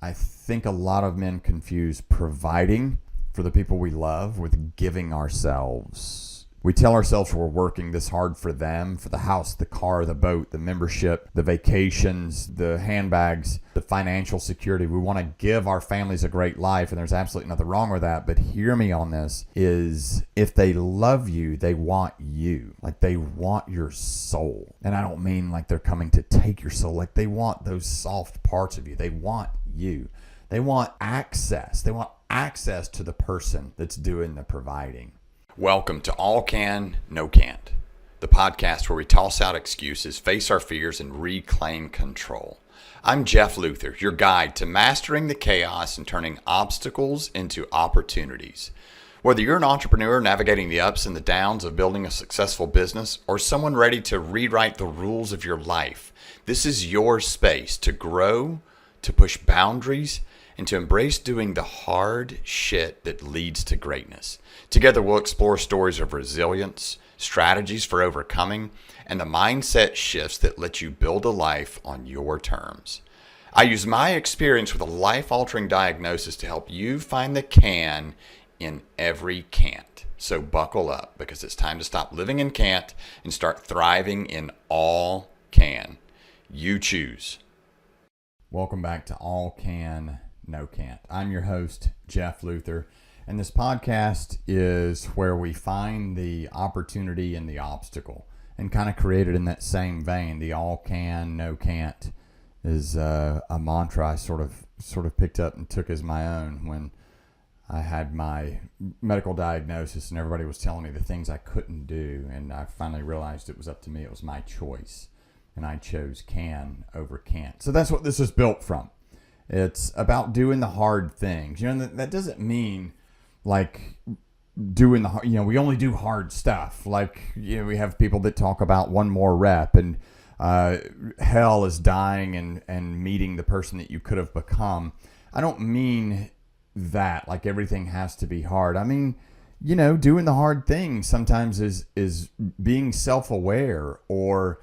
I think a lot of men confuse providing for the people we love with giving ourselves. We tell ourselves we're working this hard for them, for the house, the car, the boat, the membership, the vacations, the handbags, the financial security. We want to give our families a great life, and there's absolutely nothing wrong with that. But hear me on this, is if they love you, they want you. Like they want your soul. And I don't mean like they're coming to take your soul. Like they want those soft parts of you. They want you. They want access. They want access to the person that's doing the providing. Welcome to All Can, No Can't, the podcast where we toss out excuses, face our fears, and reclaim control. I'm Jeff Luther, your guide to mastering the chaos and turning obstacles into opportunities. Whether you're an entrepreneur navigating the ups and the downs of building a successful business, or someone ready to rewrite the rules of your life, this is your space to grow, to push boundaries, and to embrace doing the hard shit that leads to greatness. Together, we'll explore stories of resilience, strategies for overcoming, and the mindset shifts that let you build a life on your terms. I use my experience with a life-altering diagnosis to help you find the can in every can't. So buckle up, because it's time to stop living in can't and start thriving in all can. You choose. Welcome back to All Can, No Can't. I'm your host, Jeff Luther. And this podcast is where we find the opportunity in the obstacle and kind of create it in that same vein. The all can, no can't is a mantra I sort of picked up and took as my own when I had my medical diagnosis and everybody was telling me the things I couldn't do. And I finally realized it was up to me. It was my choice. And I chose can over can't. So that's what this is built from. It's about doing the hard things. You know, that doesn't mean like doing we only do hard stuff. Like, we have people that talk about one more rep and hell is dying and meeting the person that you could have become. I don't mean that like everything has to be hard. I mean, doing the hard things sometimes is being self-aware, or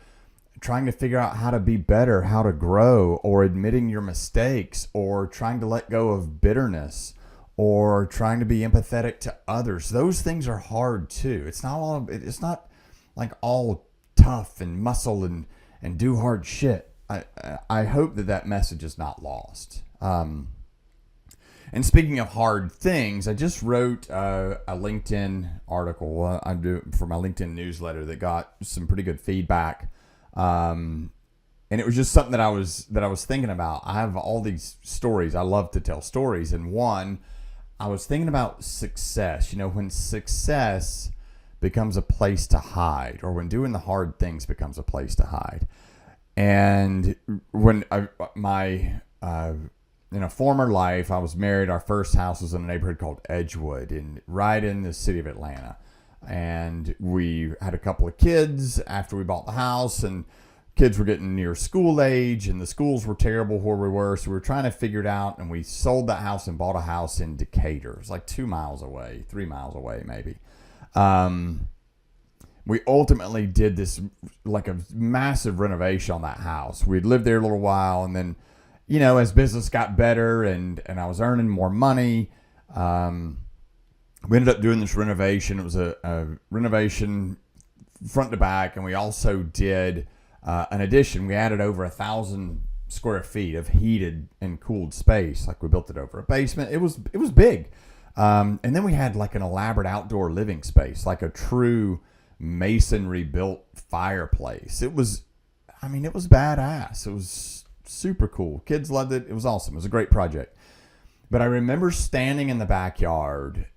trying to figure out how to be better, how to grow, or admitting your mistakes, or trying to let go of bitterness, or trying to be empathetic to others. Those things are hard too. It's not like all tough and muscle and do hard shit. I hope that message is not lost. And speaking of hard things, I just wrote a LinkedIn article I do for my LinkedIn newsletter that got some pretty good feedback. And it was just something that I was thinking about. I have all these stories. I love to tell stories. And one, I was thinking about success. When success becomes a place to hide, or when doing the hard things becomes a place to hide. And when in a former life, I was married. Our first house was in a neighborhood called Edgewood, right in the city of Atlanta. And we had a couple of kids after we bought the house, and kids were getting near school age, and the schools were terrible where we were. So we were trying to figure it out, and we sold that house and bought a house in Decatur. It was like 2 miles away, 3 miles away, maybe. We ultimately did this, like a massive renovation on that house. We'd lived there a little while, and then, as business got better and I was earning more money, we ended up doing this renovation. It was a renovation front to back, and we also did an addition. We added over 1,000 square feet of heated and cooled space. Like, we built it over a basement. It was big. And then we had like an elaborate outdoor living space, like a true masonry built fireplace. It was badass. It was super cool. Kids loved it. It was awesome. It was a great project. But I remember standing in the backyard,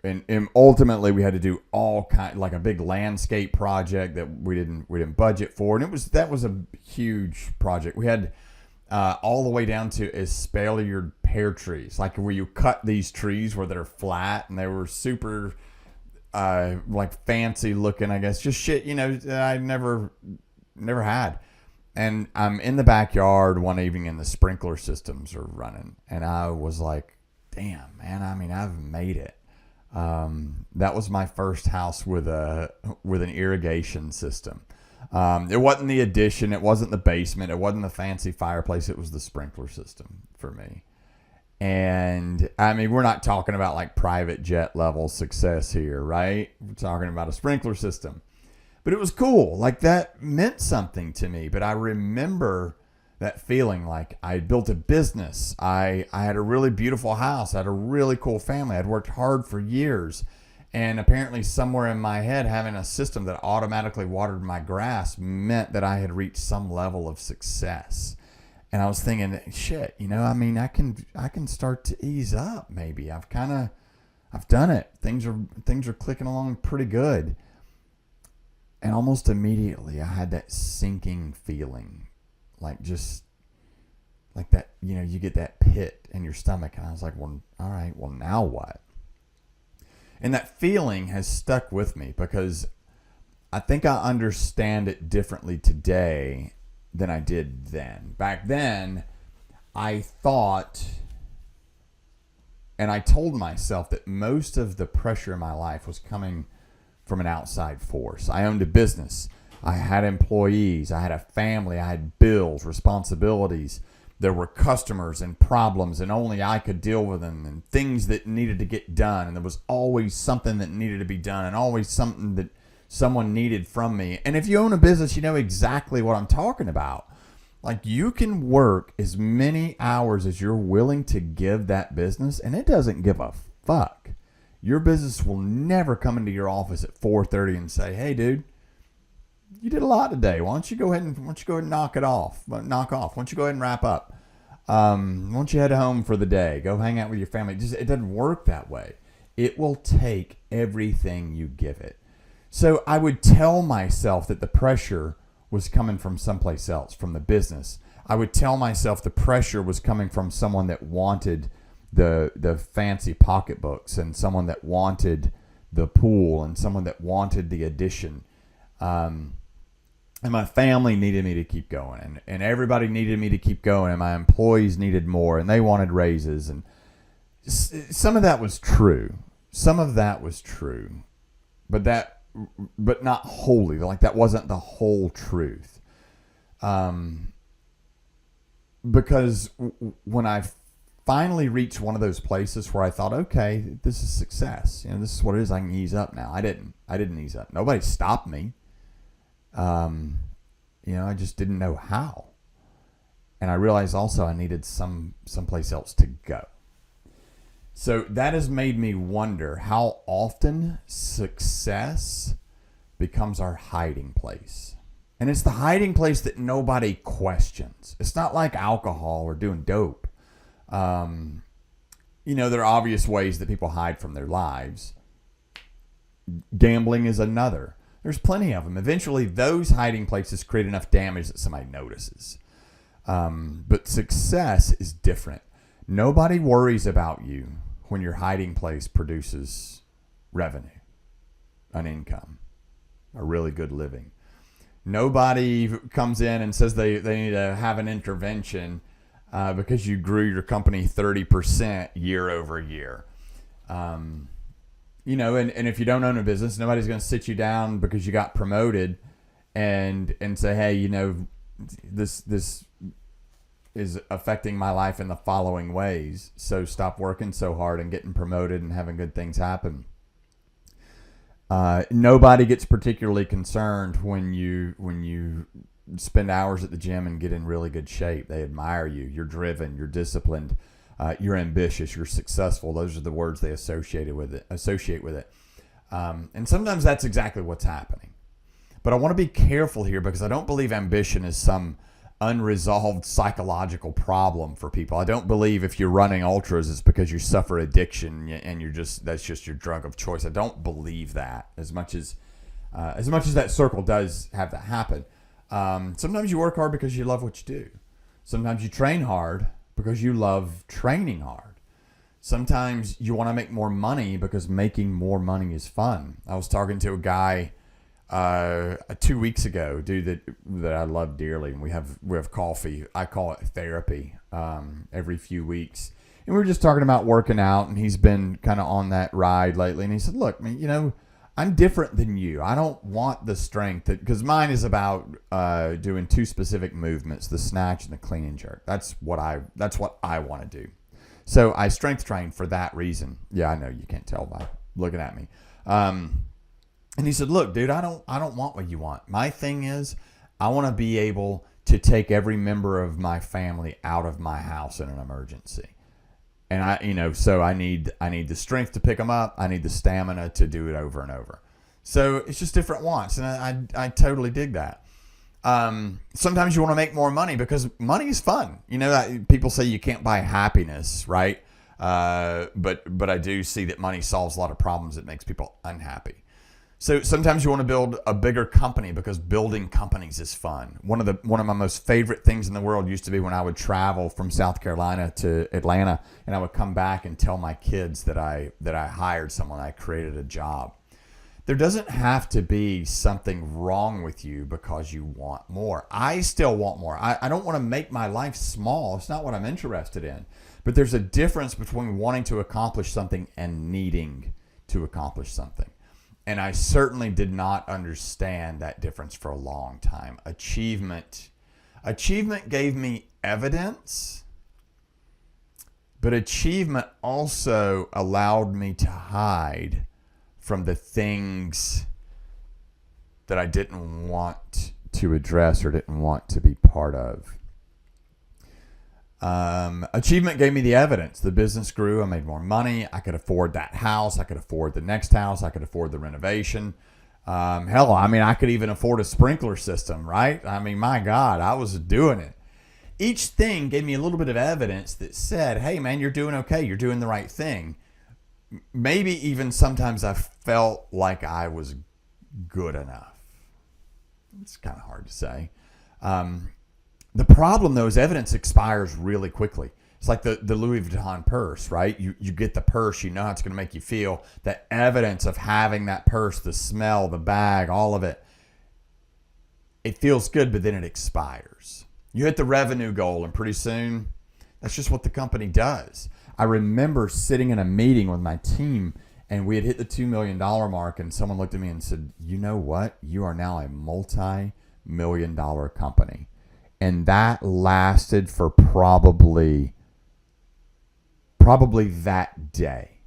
and ultimately we had to do all kind, like a big landscape project that we didn't budget for, and that was a huge project. We had all the way down to espaliered pear trees, like where you cut these trees where they're flat, and they were super like fancy looking, I guess, just shit that I never had. And I'm in the backyard one evening, and the sprinkler systems are running, and I was like, damn, man, I've made it. That was my first house with an irrigation system. It wasn't the addition. It wasn't the basement. It wasn't the fancy fireplace. It was the sprinkler system for me. And I mean, we're not talking about like private jet level success here, right? We're talking about a sprinkler system. But it was cool. Like that meant something to me. But I remember that feeling like I had built a business. I had a really beautiful house. I had a really cool family. I'd worked hard for years. And apparently somewhere in my head, having a system that automatically watered my grass meant that I had reached some level of success. And I was thinking, shit, I mean, I can start to ease up. Maybe I've done it. Things are clicking along pretty good. And almost immediately I had that sinking feeling, like just like that, you get that pit in your stomach. And I was like, well, all right, well, now what? And that feeling has stuck with me because I think I understand it differently today than I did then. Back then, I thought, and I told myself that most of the pressure in my life was coming from an outside force. I owned a business. I had employees. I had a family. I had bills, responsibilities. There were customers and problems, and only I could deal with them, and things that needed to get done. And there was always something that needed to be done, and always something that someone needed from me. And if you own a business, you know exactly what I'm talking about. Like, you can work as many hours as you're willing to give that business, and it doesn't give a fuck. Your business will never come into your office at 4:30 and say, "Hey, dude, you did a lot today. Why don't you go ahead and knock off? Why don't you go ahead and wrap up? Why don't you head home for the day? Go hang out with your family." It doesn't work that way. It will take everything you give it. So I would tell myself that the pressure was coming from someplace else, from the business. I would tell myself the pressure was coming from someone that wanted the fancy pocketbooks, and someone that wanted the pool, and someone that wanted the addition. And my family needed me to keep going, and everybody needed me to keep going, and my employees needed more, and they wanted raises. And some of that was true. But not wholly. Like, that wasn't the whole truth. Because when I finally reached one of those places where I thought, okay, this is success. This is what it is. I can ease up now. I didn't ease up. Nobody stopped me. I just didn't know how. And I realized also I needed someplace else to go. So that has made me wonder how often success becomes our hiding place. And it's the hiding place that nobody questions. It's not like alcohol or doing dope. There are obvious ways that people hide from their lives. Gambling is another. There's plenty of them. Eventually, those hiding places create enough damage that somebody notices. But success is different. Nobody worries about you when your hiding place produces revenue, an income, a really good living. Nobody comes in and says they need to have an intervention because you grew your company 30% year over year. And if you don't own a business, nobody's going to sit you down because you got promoted and say, hey, this is affecting my life in the following ways. So stop working so hard and getting promoted and having good things happen. Nobody gets particularly concerned when you spend hours at the gym and get in really good shape. They admire you. You're driven. You're disciplined. You're ambitious. You're successful. Those are the words they associate with it. And sometimes that's exactly what's happening. But I want to be careful here because I don't believe ambition is some unresolved psychological problem for people. I don't believe if you're running ultras it's because you suffer addiction and that's just your drug of choice. I don't believe that as much as that circle does have that happen. Sometimes you work hard because you love what you do. Sometimes you train hard because you love training hard. Sometimes you want to make more money because making more money is fun. I was talking to a guy 2 weeks ago, dude that I love dearly, and we have coffee. I call it therapy every few weeks. And we were just talking about working out, and he's been kind of on that ride lately. And he said, look, man, I'm different than you. I don't want the strength because mine is about doing two specific movements: the snatch and the clean and jerk. That's what I want to do. So I strength train for that reason. Yeah, I know you can't tell by looking at me. And he said, "Look, dude, I don't want what you want. My thing is, I want to be able to take every member of my family out of my house in an emergency." And so I need the strength to pick them up. I need the stamina to do it over and over. So it's just different wants, and I totally dig that. Sometimes you want to make more money because money is fun. People say you can't buy happiness, right? But I do see that money solves a lot of problems. It makes people unhappy. So sometimes you want to build a bigger company because building companies is fun. One of my most favorite things in the world used to be when I would travel from South Carolina to Atlanta, and I would come back and tell my kids that I hired someone, I created a job. There doesn't have to be something wrong with you because you want more. I still want more. I don't want to make my life small. It's not what I'm interested in. But there's a difference between wanting to accomplish something and needing to accomplish something. And I certainly did not understand that difference for a long time. Achievement gave me evidence, but achievement also allowed me to hide from the things that I didn't want to address or didn't want to be part of. Achievement gave me the evidence. The business grew. I made more money. I could afford that house. I could afford the next house. I could afford the renovation. I could even afford a sprinkler system, right? My God, I was doing it. Each thing gave me a little bit of evidence that said, hey, man, you're doing okay. You're doing the right thing. Maybe even sometimes I felt like I was good enough. It's kind of hard to say. The problem, though, is evidence expires really quickly. It's like the Louis Vuitton purse, right? You get the purse, you know how it's going to make you feel. That evidence of having that purse, the smell, the bag, all of it, it feels good, but then it expires. You hit the revenue goal, and pretty soon, that's just what the company does. I remember sitting in a meeting with my team, and we had hit the $2 million mark, and someone looked at me and said, you know what? You are now a multi-million-dollar company. And that lasted for probably that day.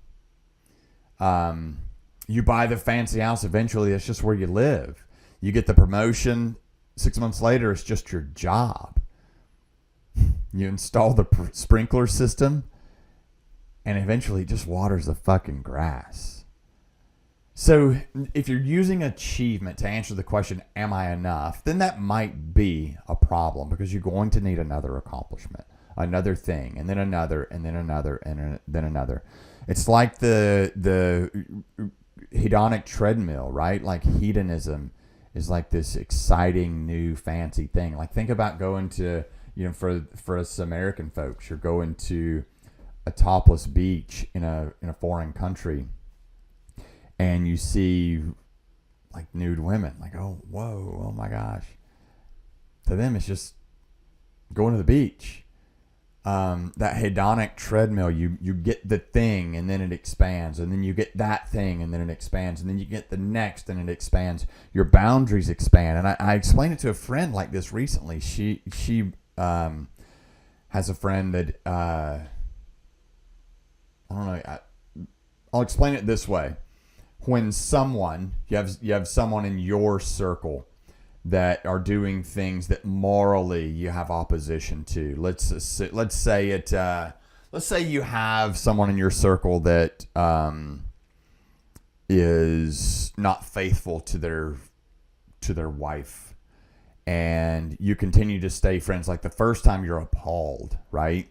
You buy the fancy house, eventually that's just where you live. You get the promotion, 6 months later, it's just your job. You install the sprinkler system, and eventually it just waters the fucking grass. So if you're using achievement to answer the question, am I enough? Then that might be a problem because you're going to need another accomplishment, another thing, and then another, and then another, and then another. It's like the hedonic treadmill, right? Like hedonism is like this exciting new fancy thing. Like think about going to, for us American folks, you're going to a topless beach in a foreign country, and you see like nude women, like, oh, whoa, oh my gosh. To them, it's just going to the beach. That hedonic treadmill, you get the thing and then it expands, and then you get that thing and then it expands, and then you get the next and it expands. Your boundaries expand. And I explained it to a friend like this recently. She has a friend that, I don't know, I'll explain it this way. When you have someone in your circle that are doing things that morally you have opposition to. Let's say you have someone in your circle that is not faithful to their wife, and you continue to stay friends. Like the first time you're appalled, right?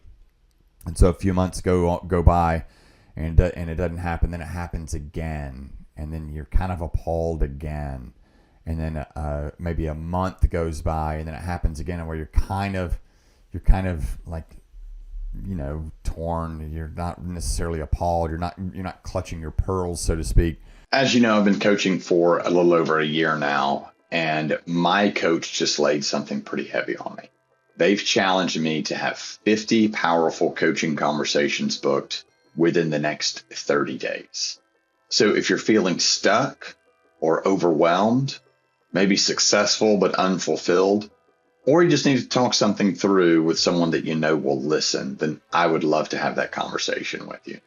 And so a few months go by, and it doesn't happen. Then it happens again, and then you're kind of appalled again. And then maybe a month goes by, and then it happens again, and where you're kind of like, torn. You're not necessarily appalled. You're not clutching your pearls, so to speak. As you know, I've been coaching for a little over a year now, and my coach just laid something pretty heavy on me. They've challenged me to have 50 powerful coaching conversations booked within the next 30 days. So if you're feeling stuck, or overwhelmed, maybe successful but unfulfilled, or you just need to talk something through with someone that you know will listen, then I would love to have that conversation with you.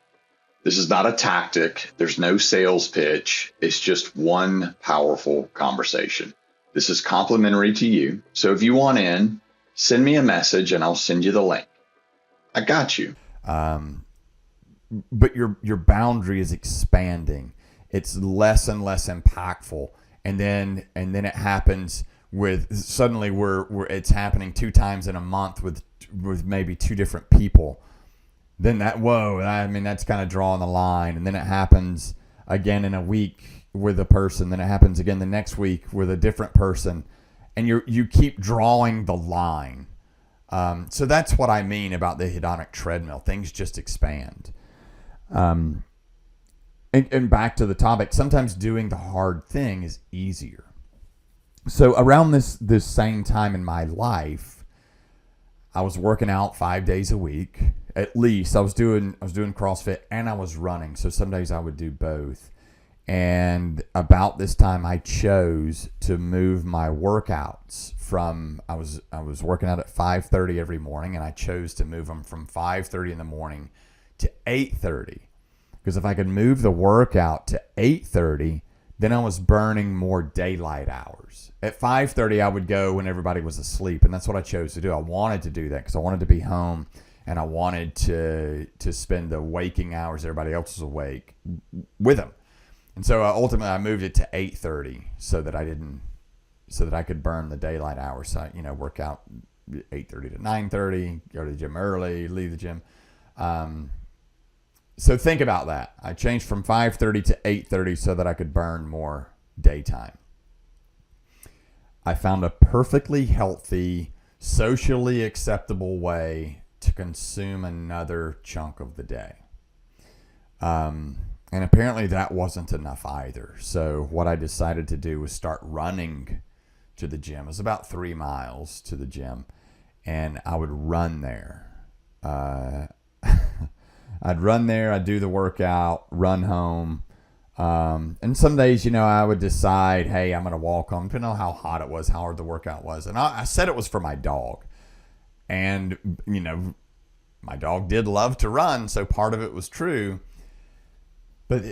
This is not a tactic. There's no sales pitch. It's just one powerful conversation. This is complimentary to you. So if you want in, send me a message and I'll send you the link. I got you. But your boundary is expanding. It's less and less impactful. And then it happens with suddenly it's happening 2 times in a month with maybe 2 different people. Then that's kind of drawing the line. And then it happens again in a week with a person. Then it happens again the next week with a different person. And you keep drawing the line. So that's what I mean about the hedonic treadmill. Things just expand. And back to the topic, sometimes doing the hard thing is easier. So around this same time in my life, I was working out 5 days a week, at least. I was doing CrossFit and I was running. So some days I would do both. And about this time, I chose to move my workouts from I was working out at 5:30 every morning, and I chose to move them from 5:30 in the morning to 8:30. Because if I could move the workout to 8:30, then I was burning more daylight hours. At 5:30, I would go when everybody was asleep, and that's what I chose to do. I wanted to do that because I wanted to be home, and I wanted to spend the waking hours everybody else was awake with them. And so ultimately, I moved it to 8:30 so that I could burn the daylight hours. So work out 8:30 to 9:30, go to the gym early, leave the gym. So think about that. I changed from 5:30 to 8:30 so that I could burn more daytime. I found a perfectly healthy, socially acceptable way to consume another chunk of the day. And apparently that wasn't enough either. So what I decided to do was start running to the gym. It was about 3 miles to the gym, and I would run there. I'd run there, I'd do the workout, run home. And some days, I would decide, hey, I'm going to walk home, depending on how hot it was, how hard the workout was. And I said it was for my dog. And, my dog did love to run, so part of it was true. But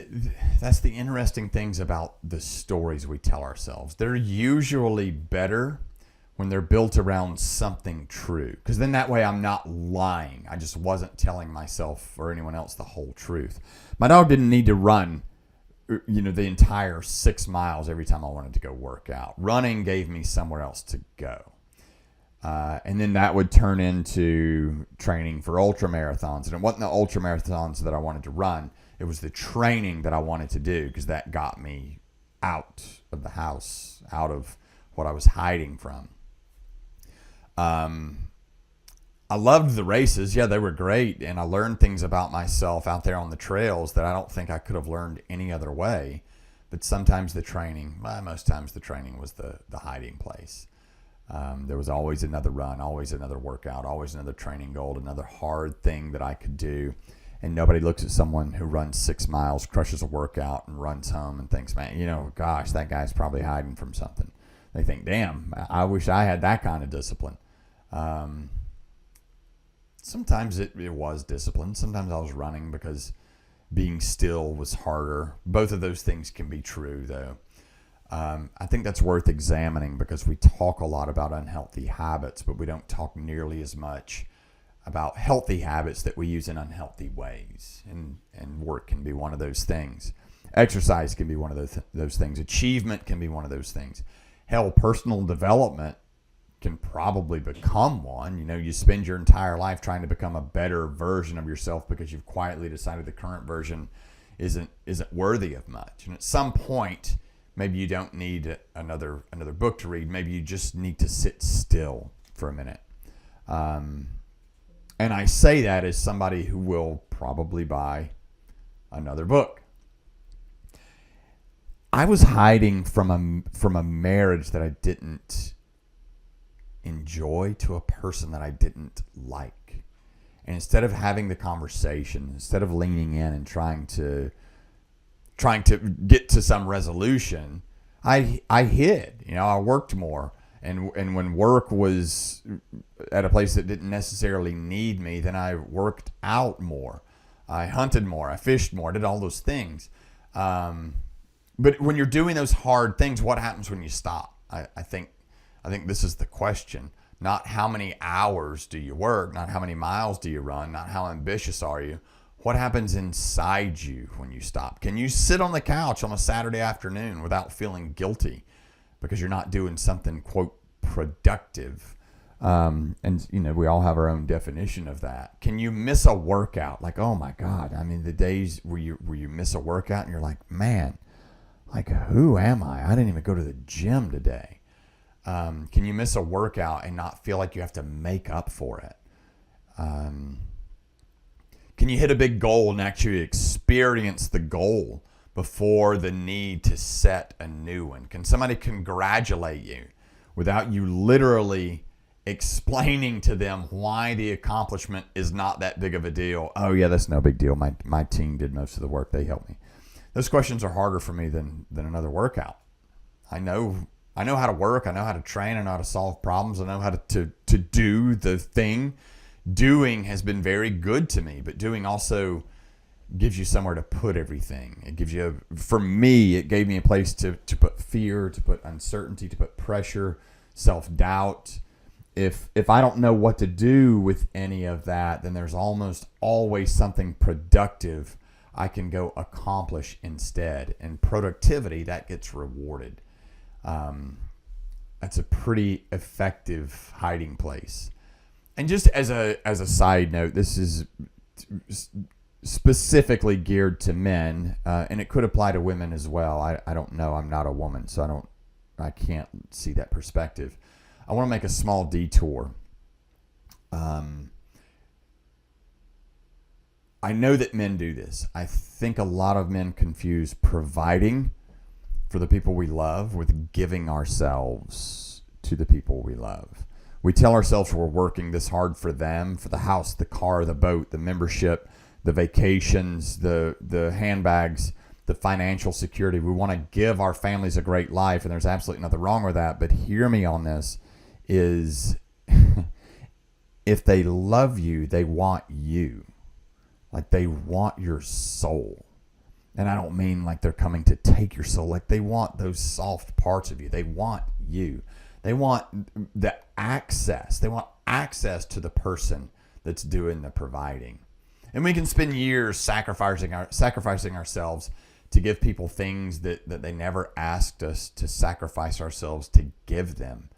that's the interesting things about the stories we tell ourselves. They're usually better when they're built around something true. Because then that way I'm not lying. I just wasn't telling myself or anyone else the whole truth. My dog didn't need to run, the entire 6 miles every time I wanted to go work out. Running gave me somewhere else to go. And then that would turn into training for ultra marathons. And it wasn't the ultra marathons that I wanted to run. It was the training that I wanted to do, because that got me out of the house, out of what I was hiding from. I loved the races. Yeah, they were great. And I learned things about myself out there on the trails that I don't think I could have learned any other way. But sometimes most times the training was the hiding place. There was always another run, always another workout, always another training goal, another hard thing that I could do. And nobody looks at someone who runs 6 miles, crushes a workout, and runs home and thinks, man, gosh, that guy's probably hiding from something. They think, damn, I wish I had that kind of discipline. Sometimes it was discipline. Sometimes I was running because being still was harder. Both of those things can be true, though. I think that's worth examining, because we talk a lot about unhealthy habits, but we don't talk nearly as much about healthy habits that we use in unhealthy ways. And work can be one of those things. Exercise can be one of those things. Achievement can be one of those things. Hell, personal development can probably become one. You spend your entire life trying to become a better version of yourself because you've quietly decided the current version isn't worthy of much. And at some point, maybe you don't need another book to read. Maybe you just need to sit still for a minute. And I say that as somebody who will probably buy another book. I was hiding from a marriage that I didn't enjoy to a person that I didn't like. And instead of having the conversation, instead of leaning in and trying to get to some resolution, I hid. I worked more. And when work was at a place that didn't necessarily need me, then I worked out more. I hunted more. I fished more. I did all those things. But when you're doing those hard things, what happens when you stop? I think this is the question. Not how many hours do you work, not how many miles do you run, not how ambitious are you. What happens inside you when you stop? Can you sit on the couch on a Saturday afternoon without feeling guilty because you're not doing something, quote, productive? And we all have our own definition of that. Can you miss a workout? Like, oh my God. I mean, the days where you miss a workout and you're like, man, like, who am I? I didn't even go to the gym today. Can you miss a workout and not feel like you have to make up for it? Can you hit a big goal and actually experience the goal before the need to set a new one? Can somebody congratulate you without you literally explaining to them why the accomplishment is not that big of a deal? Oh yeah, that's no big deal. My team did most of the work. They helped me. Those questions are harder for me than another workout. I know how to work. I know how to train. I know how to solve problems. I know how to do the thing. Doing has been very good to me, but doing also gives you somewhere to put everything. It gives you, for me, it gave me a place to put fear, to put uncertainty, to put pressure, self-doubt. If I don't know what to do with any of that, then there's almost always something productive I can go accomplish instead. And productivity, that gets rewarded. That's a pretty effective hiding place. And just as a side note, this is specifically geared to men, and it could apply to women as well. I don't know. I'm not a woman, so I can't see that perspective. I want to make a small detour. I know that men do this. I think a lot of men confuse providing for the people we love with giving ourselves to the people we love. We tell ourselves we're working this hard for them, for the house, the car, the boat, the membership, the vacations, the handbags, the financial security. We want to give our families a great life, and there's absolutely nothing wrong with that. But hear me on this, is if they love you, they want you. Like, they want your soul. And I don't mean like they're coming to take your soul. Like, they want those soft parts of you. They want you. They want the access. They want access to the person that's doing the providing. And we can spend years sacrificing ourselves to give people things that they never asked us to sacrifice ourselves to give them.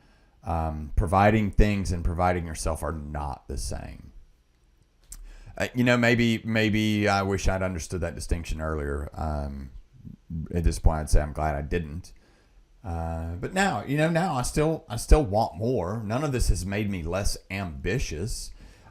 Providing things and providing yourself are not the same. Maybe I wish I'd understood that distinction earlier. At this point, I'd say I'm glad I didn't. But now I still want more. None of this has made me less ambitious.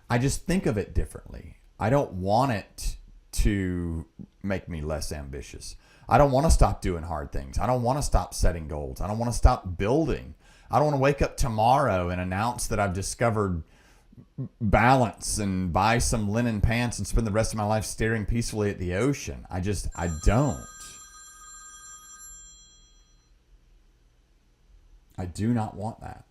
I just think of it differently. I don't want it to make me less ambitious. I don't want to stop doing hard things. I don't want to stop setting goals. I don't want to stop building. I don't want to wake up tomorrow and announce that I've discovered balance and buy some linen pants and spend the rest of my life staring peacefully at the ocean. I don't. I do not want that.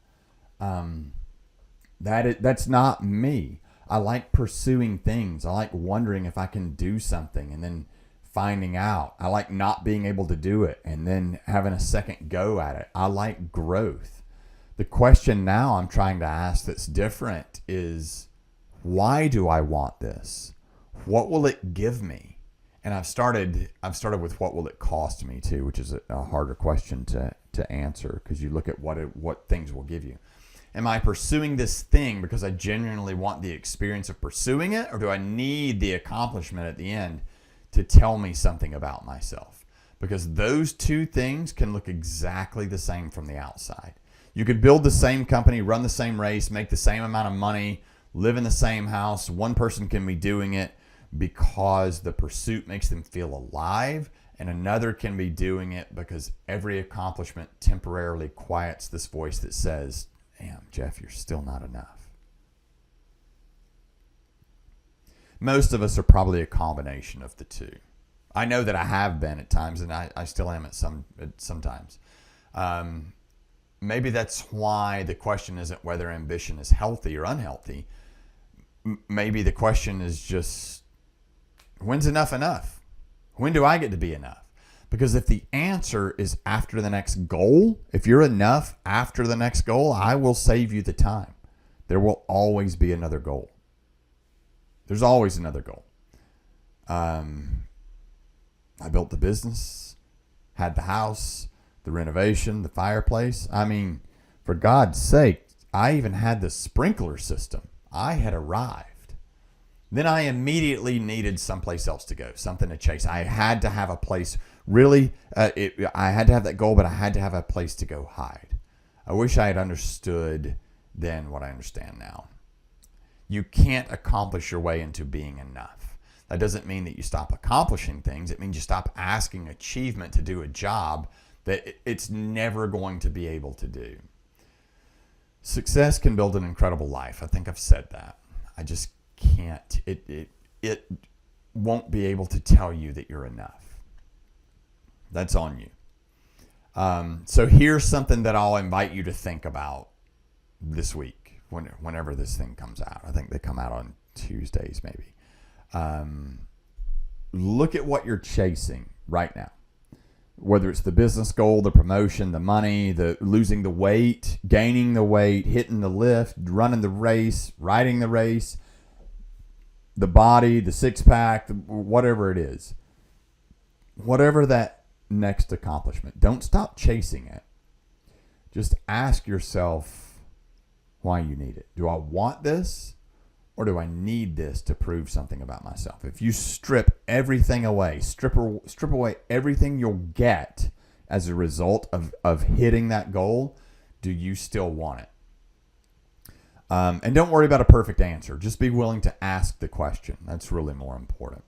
That's not me. I like pursuing things. I like wondering if I can do something and then finding out. I like not being able to do it and then having a second go at it. I like growth. The question now I'm trying to ask that's different is, why do I want this? What will it give me? And I've started with what will it cost me too, which is a harder question to answer, because you look at what things will give you. Am I pursuing this thing because I genuinely want the experience of pursuing it, or do I need the accomplishment at the end to tell me something about myself? Because those two things can look exactly the same from the outside. You could build the same company, run the same race, make the same amount of money, live in the same house. One person can be doing it because the pursuit makes them feel alive, and another can be doing it because every accomplishment temporarily quiets this voice that says, damn, Jeff, you're still not enough. Most of us are probably a combination of the two. I know that I have been at times, and I still am at sometimes. Maybe that's why the question isn't whether ambition is healthy or unhealthy. Maybe the question is just, when's enough enough? When do I get to be enough? Because if the answer is after the next goal, if you're enough after the next goal, I will save you the time. There will always be another goal. There's always another goal. I built the business, had the house, the renovation, the fireplace. I mean, for God's sake, I even had the sprinkler system. I had arrived. Then I immediately needed someplace else to go, something to chase. I had to have a place, really, I had to have that goal, but I had to have a place to go hide. I wish I had understood then what I understand now. You can't accomplish your way into being enough. That doesn't mean that you stop accomplishing things. It means you stop asking achievement to do a job that it's never going to be able to do. Success can build an incredible life. I think I've said that. I just can't. It won't be able to tell you that you're enough. That's on you. So here's something that I'll invite you to think about this week, whenever this thing comes out. I think they come out on Tuesdays, maybe. Look at what you're chasing right now. Whether it's the business goal, the promotion, the money, the losing the weight, gaining the weight, hitting the lift, running the race, riding the race, the body, the six-pack, whatever it is. Whatever that next accomplishment, don't stop chasing it. Just ask yourself why you need it. Do I want this, or do I need this to prove something about myself? If you strip everything away, strip away everything you'll get as a result of hitting that goal, do you still want it? And don't worry about a perfect answer. Just be willing to ask the question. That's really more important.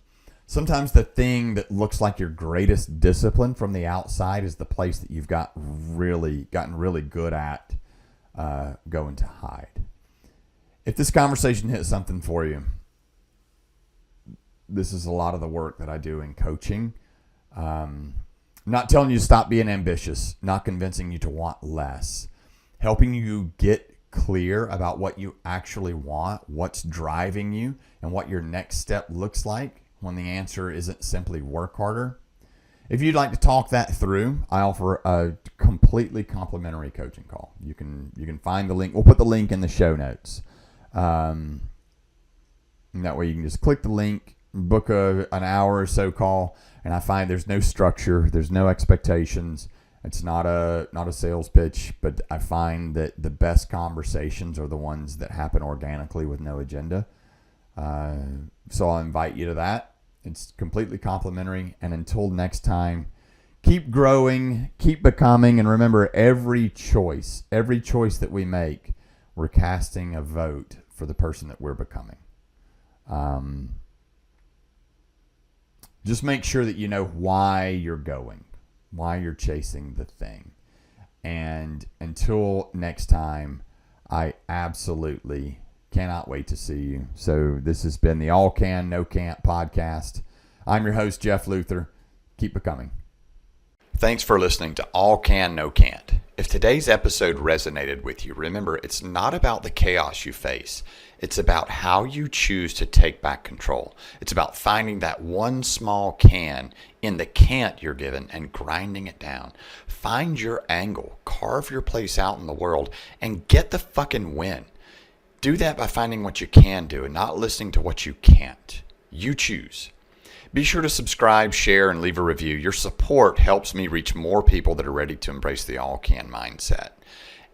Sometimes the thing that looks like your greatest discipline from the outside is the place that you've gotten really good at going to hide. If this conversation hit something for you, this is a lot of the work that I do in coaching. Not telling you to stop being ambitious, not convincing you to want less, helping you get clear about what you actually want, what's driving you, and what your next step looks like when the answer isn't simply work harder. If you'd like to talk that through, I offer a completely complimentary coaching call. You can find the link. We'll put the link in the show notes. And that way you can just click the link, book an hour or so call, and I find there's no structure, there's no expectations. It's not a sales pitch, but I find that the best conversations are the ones that happen organically with no agenda. So I'll invite you to that. It's completely complimentary. And until next time, keep growing, keep becoming, and remember every choice that we make, we're casting a vote for the person that we're becoming. Just make sure that you know why you're going, why you're chasing the thing. And until next time, I absolutely cannot wait to see you. So this has been the All Can, No Can't podcast. I'm your host, Jeff Luther. Keep becoming. Thanks for listening to All Can, No Can't. If today's episode resonated with you, remember it's not about the chaos you face. It's about how you choose to take back control. It's about finding that one small can in the can't you're given and grinding it down. Find your angle, carve your place out in the world, and get the fucking win. Do that by finding what you can do and not listening to what you can't. You choose. Be sure to subscribe, share, and leave a review. Your support helps me reach more people that are ready to embrace the all-can mindset.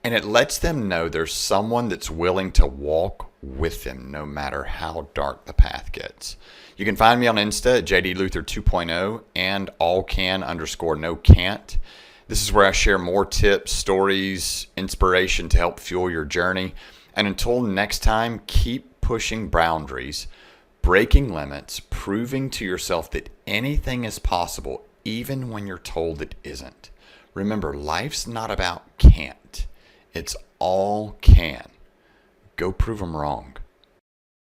And it lets them know there's someone that's willing to walk with them no matter how dark the path gets. You can find me on Insta at JDLuther 2.0 and allcan_no-can't. This is where I share more tips, stories, inspiration to help fuel your journey. And until next time, keep pushing boundaries, breaking limits, proving to yourself that anything is possible, even when you're told it isn't. Remember, life's not about can't. It's all can. Go prove them wrong.